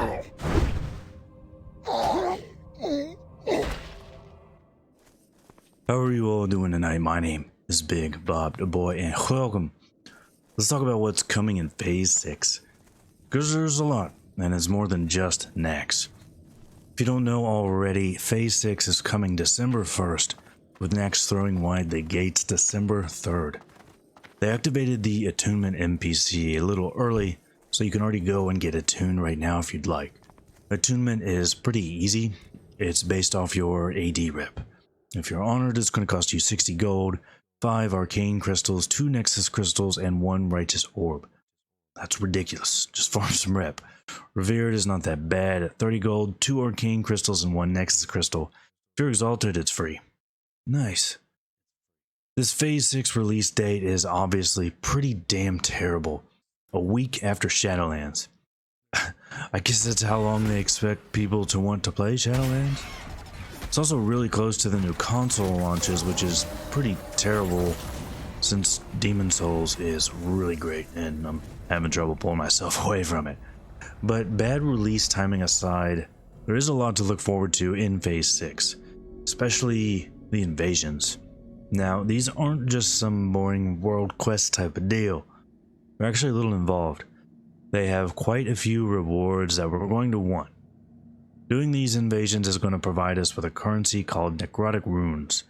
How are you all doing tonight? My name is Bigbobbedboi and welcome. Let's talk about what's coming in Phase 6. Because there's a lot, and it's more than just Naxx. If you don't know already, Phase 6 is coming December 1st, with Naxx throwing wide the gates December 3rd. They activated the attunement NPC a little early, so you can already go and get attuned right now if you'd like. Attunement is pretty easy. It's based off your AD rep. If you're honored, it's going to cost you 60 gold, 5 arcane crystals, 2 nexus crystals, and 1 righteous orb. That's ridiculous. Just farm some rep. Revered is not that bad at 30 gold, 2 arcane crystals, and 1 nexus crystal. If you're exalted, it's free. Nice. This Phase 6 release date is obviously pretty damn terrible. A week after Shadowlands. I guess that's how long they expect people to want to play Shadowlands. It's also really close to the new console launches, which is pretty terrible since Demon Souls is really great and I'm having trouble pulling myself away from it. But bad release timing aside, there is a lot to look forward to in Phase 6, especially the invasions. Now, these aren't just some boring world quest type of deal. They're actually a little involved. They have quite a few rewards that we're going to want. Doing these invasions is going to provide us with a currency called necrotic runes,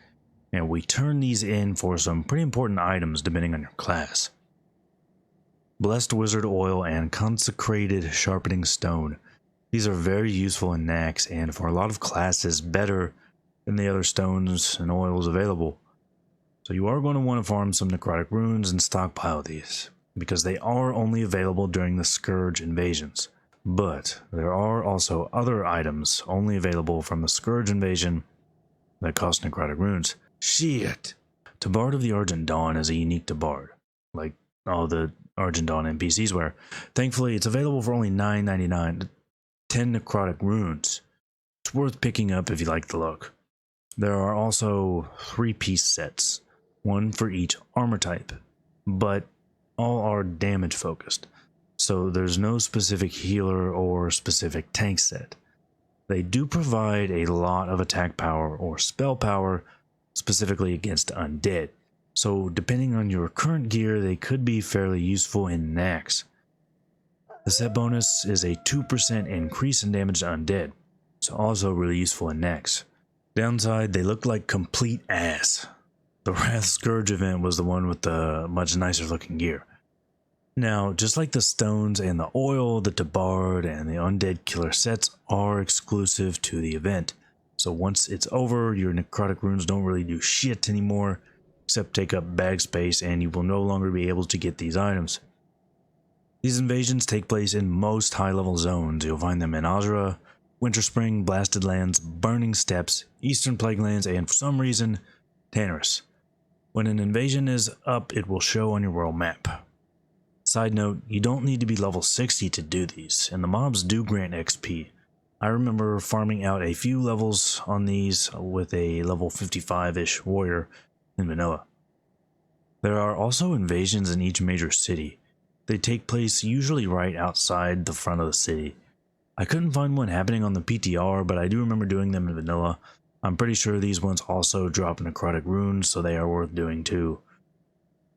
and we turn these in for some pretty important items depending on your class. Blessed Wizard Oil and Consecrated Sharpening Stone. These are very useful in Naxx and for a lot of classes better than the other stones and oils available. So you are going to want to farm some necrotic runes and stockpile these, because they are only available during the Scourge Invasions. But there are also other items only available from the Scourge Invasion that cost necrotic runes. Shit! Tabard of the Argent Dawn is a unique tabard, like all the Argent Dawn NPCs were. Thankfully, it's available for only $9.99, 10 necrotic runes. It's worth picking up if you like the look. There are also 3-piece sets, one for each armor type, but all are damage focused. So there's no specific healer or specific tank set. They do provide a lot of attack power or spell power specifically against undead. So depending on your current gear, they could be fairly useful in Naxx. The set bonus is a 2% increase in damage to undead. So also really useful in Naxx. Downside, they look like complete ass. The Wrath Scourge event was the one with the much nicer looking gear. Now, just like the stones and the oil, the tabard and the undead killer sets are exclusive to the event. So once it's over, your necrotic runes don't really do shit anymore, except take up bag space, and you will no longer be able to get these items. These invasions take place in most high-level zones. You'll find them in Azra, Winterspring, Blasted Lands, Burning Steppes, Eastern Plaguelands, and for some reason, Tanarus. When an invasion is up, it will show on your world map. Side note, you don't need to be level 60 to do these, and the mobs do grant XP. I remember farming out a few levels on these with a level 55-ish warrior in vanilla. There are also invasions in each major city. They take place usually right outside the front of the city. I couldn't find one happening on the PTR, but I do remember doing them in vanilla. I'm pretty sure these ones also drop necrotic runes, so they are worth doing too.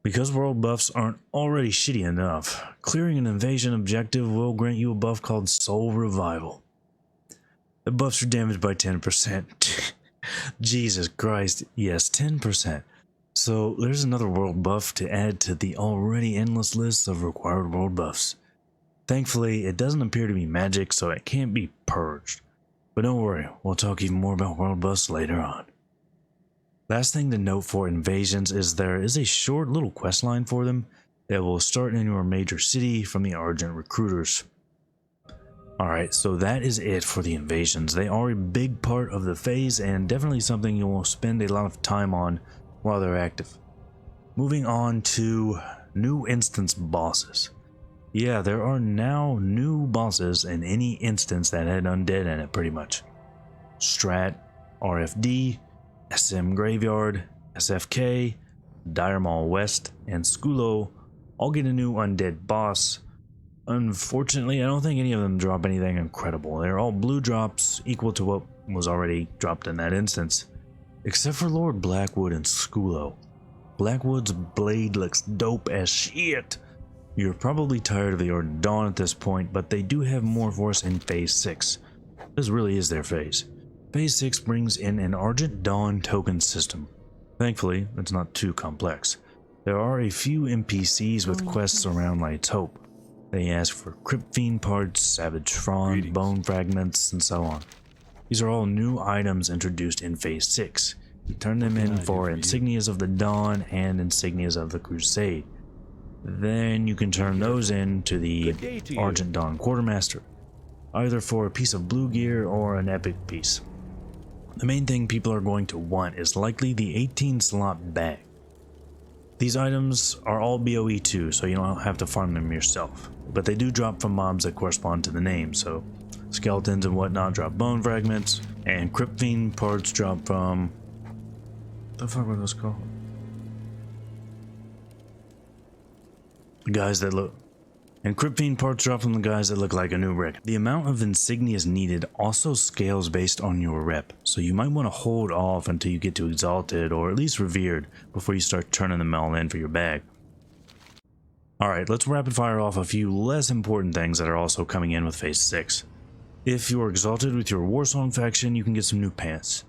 Because world buffs aren't already shitty enough, clearing an invasion objective will grant you a buff called Soul Revival. It buffs your damage by 10%. Jesus Christ, yes, 10%. So there's another world buff to add to the already endless list of required world buffs. Thankfully, it doesn't appear to be magic, so it can't be purged. But don't worry, we'll talk even more about world buffs later on. Last thing to note for invasions is there is a short little quest line for them that will start in your major city from the Argent recruiters. Alright, so that is it for the invasions. They are a big part of the phase and definitely something you will spend a lot of time on while they're active. Moving on to new instance bosses. Yeah, there are now new bosses in any instance that had undead in it pretty much. Strat, RFD, SM Graveyard, SFK, Dire Mall West, and Skulo all get a new undead boss. Unfortunately, I don't think any of them drop anything incredible. They're all blue drops, equal to what was already dropped in that instance. Except for Lord Blackwood and Skulo. Blackwood's blade looks dope as shit. You're probably tired of the Ardent Dawn at this point, but they do have more for us in Phase 6. This really is their phase. Phase 6 brings in an Ardent Dawn token system. Thankfully, it's not too complex. There are a few NPCs with quests around Light's Hope. They ask for Crypt Fiend parts, Savage Frond, bone fragments, and so on. These are all new items introduced in Phase 6. You turn them in for Insignias of the Dawn and Insignias of the Crusade. Then you can turn those in to the Argent Dawn Quartermaster, either for a piece of blue gear or an epic piece. The main thing people are going to want is likely the 18 slot bag. These items are all BOE too, so you don't have to farm them yourself, but they do drop from mobs that correspond to the name, so skeletons and whatnot drop bone fragments, and Crypt Fiend parts drop from... what the fuck were those called? The guys that look... and Crypt Fiend parts drop from the guys that look like a new brick. The amount of insignias needed also scales based on your rep, so you might want to hold off until you get to Exalted or at least Revered before you start turning them all in for your bag. Alright, let's rapid fire off a few less important things that are also coming in with Phase 6. If you're Exalted with your Warsong faction, you can get some new pants.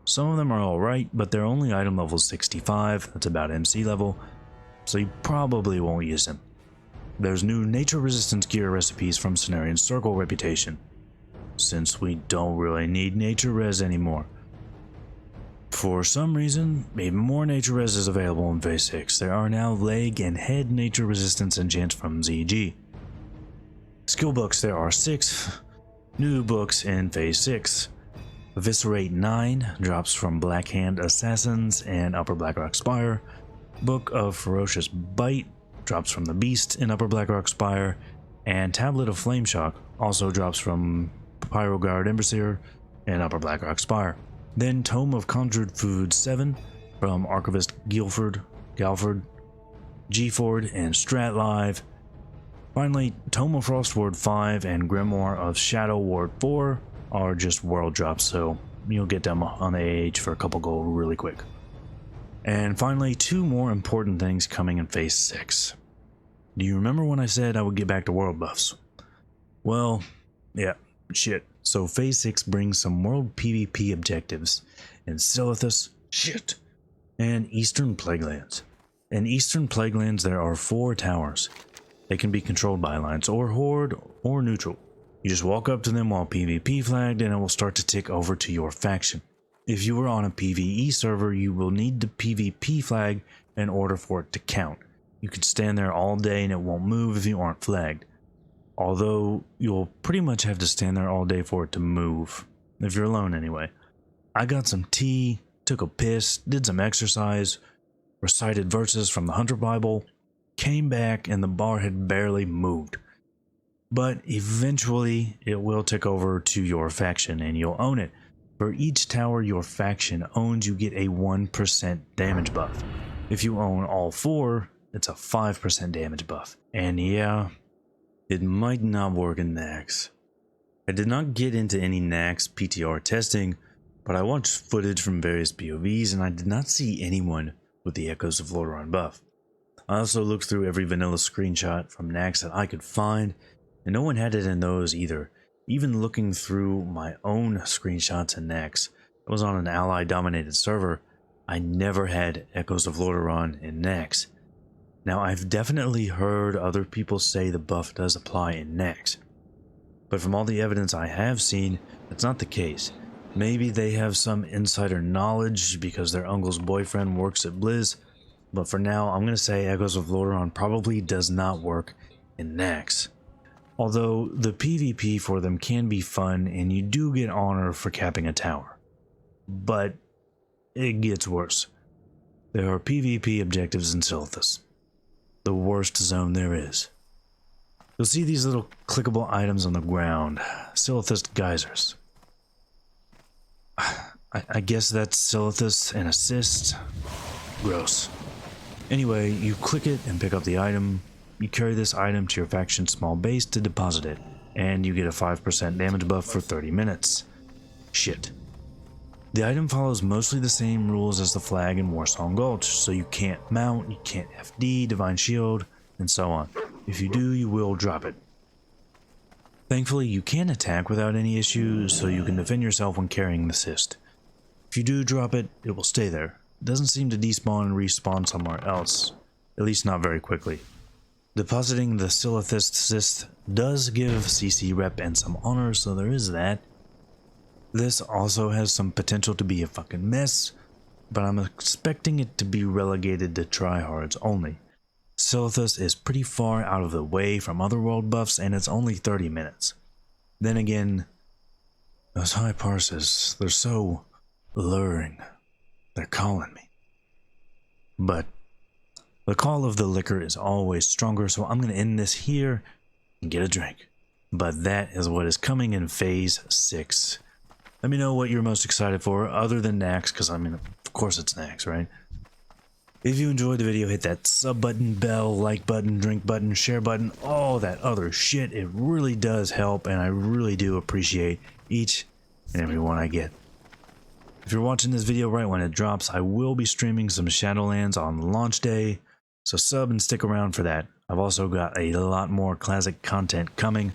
Some of them are alright, but they're only item level 65, that's about MC level, so you probably won't use them. There's new nature resistance gear recipes from Cenarian Circle reputation, since we don't really need nature res anymore. For some reason, even more nature res is available in Phase 6. There are now leg and head nature resistance enchants from ZG. Skill books, there are 6 new books in Phase 6. Eviscerate 9 drops from Blackhand Assassins and Upper Blackrock Spire. Book of Ferocious Bite drops from the Beast in Upper Blackrock Spire, and Tablet of Flameshock also drops from Pyroguard Embassy in Upper Blackrock Spire. Then Tome of Conjured Food 7 from Archivist Galford, Gford, and Stratlive. Finally, Tome of Frostward 5 and Grimoire of Shadow Ward 4 are just world drops, so you'll get them on the AH for a couple gold really quick. And finally, 2 more important things coming in Phase 6. Do you remember when I said I would get back to world buffs? Well, yeah, shit. So Phase 6 brings some world PvP objectives in Silithus, shit, and Eastern Plaguelands. In Eastern Plaguelands there are 4 towers. They can be controlled by Alliance or Horde or Neutral. You just walk up to them while PvP flagged and it will start to tick over to your faction. If you were on a PvE server, you will need the PvP flag in order for it to count. You can stand there all day and it won't move if you aren't flagged. Although, you'll pretty much have to stand there all day for it to move. If you're alone anyway. I got some tea, took a piss, did some exercise, recited verses from the Hunter Bible, came back and the bar had barely moved. But eventually, it will tick over to your faction and you'll own it. For each tower your faction owns, you get a 1% damage buff. If you own all 4, it's a 5% damage buff. And yeah, it might not work in Naxx. I did not get into any Naxx PTR testing, but I watched footage from various POVs and I did not see anyone with the Echoes of Lordaeron buff. I also looked through every vanilla screenshot from Naxx that I could find, and no one had it in those either. Even looking through my own screenshots in Naxx, I was on an ally dominated server, I never had Echoes of Lordaeron in Naxx. Now I've definitely heard other people say the buff does apply in Naxx, but from all the evidence I have seen, that's not the case. Maybe they have some insider knowledge because their uncle's boyfriend works at Blizz, but for now I'm going to say Echoes of Lordaeron probably does not work in Naxx. Although the PvP for them can be fun and you do get honor for capping a tower. But it gets worse. There are PvP objectives in Silithus, the worst zone there is. You'll see these little clickable items on the ground, Silithus geysers. I guess that's Silithus and assist. Gross. Anyway, you click it and pick up the item. you carry this item to your faction's small base to deposit it, and you get a 5% damage buff for 30 minutes. Shit. The item follows mostly the same rules as the flag in Warsong Gulch, so you can't mount, you can't FD, Divine Shield, and so on. If you do, you will drop it. Thankfully, you can attack without any issues, so you can defend yourself when carrying the cyst. If you do drop it, it will stay there. It doesn't seem to despawn and respawn somewhere else, at least not very quickly. Depositing the Silithist cyst does give CC rep and some honor, so there is that. This also has some potential to be a fucking mess, but I'm expecting it to be relegated to tryhards only. Silithus is pretty far out of the way from other world buffs, and it's only 30 minutes. Then again, those high parses, they're so alluring. They're calling me. But the call of the liquor is always stronger, so I'm going to end this here and get a drink. But that is what is coming in Phase 6. Let me know what you're most excited for, other than Naxx, because I mean, of course it's Naxx, right? If you enjoyed the video, hit that sub button, bell, like button, drink button, share button, all that other shit. It really does help, and I really do appreciate each and every one I get. If you're watching this video right when it drops, I will be streaming some Shadowlands on launch day, so sub and stick around for that. I've also got a lot more classic content coming,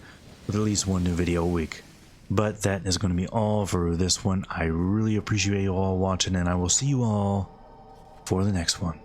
with at least one new video a week. But that is going to be all for this one. I really appreciate you all watching, and I will see you all for the next one.